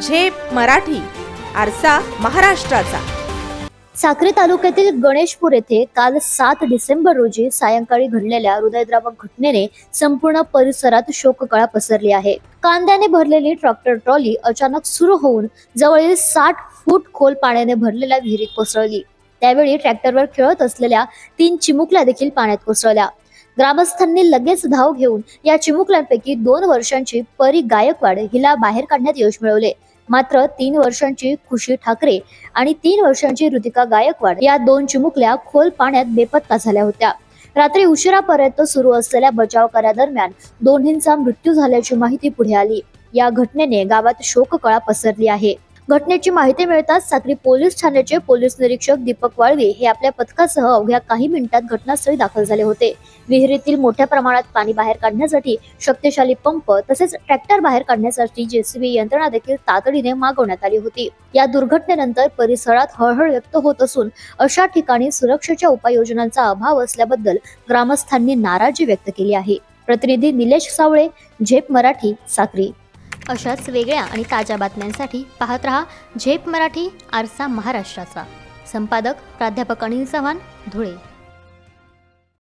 झेप मराठी, आरसा महाराष्ट्राचा. साक्री तालुक्यातील गणेशपूर येथे काल 7 डिसेंबर रोजी सायंकाळी घडलेल्या हृदयद्रावक घटनेने संपूर्ण परिसरात शोककळा पसरली आहे. कांद्याने भरलेली ट्रॅक्टर ट्रॉली अचानक सुरू होऊन जवळील 60 फूट खोल पाण्याने भरलेल्या विहिरीत कोसळली. त्यावेळी ट्रॅक्टरवर खेळत असलेल्या 3 चिमुकल्या देखील पाण्यात कोसळल्या. ग्रामस्थांनी लगेच धाव घेऊन या चिमुकल्यांपैकी 2 वर्षांची परी गायकवाड हिला बाहेर काढण्यात यश मिळवले. मात्र 3 वर्षांची खुशी ठाकरे आणि 3 वर्षांची ऋतिका गायकवाड या 2 चिमुकल्या खोल पाण्यात बेपत्ता झाल्या होत्या. रात्री उशिरापर्यंत सुरू असलेल्या बचाव कार्यादरम्यान दोघींचा मृत्यू झाल्याची माहिती पुढे आली. या घटनेने गावात शोककळा पसरली आहे. घटनेची माहिती मिळताच साक्री पोलीस ठाण्याचे पोलीस निरीक्षक दीपक वाळवे हे आपल्या पथकासह अवघ्या काही मिनिटात घटनास्थळी दाखल झाले होते. विहिरीतील मोठ्या प्रमाणात पाणी बाहेर काढण्यासाठी शक्तिशाली पंप तसेच ट्रॅक्टर बाहेर काढण्यासाठी जेसीबी यंत्रणा देखील तातडीने मागवण्यात आली होती. या दुर्घटनेनंतर परिसरात हळहळ व्यक्त होत असून अशा ठिकाणी सुरक्षेच्या उपाययोजनांचा अभाव असल्याबद्दल ग्रामस्थांनी नाराजी व्यक्त केली आहे. प्रतिनिधी निलेश सावळे, झेप मराठी, साक्री. अशाच वेगळ्या आणि ताज्या बातम्यांसाठी पाहत रहा झेप मराठी, आरसा महाराष्ट्राचा. संपादक प्राध्यापक अनिल चव्हाण, धुळे.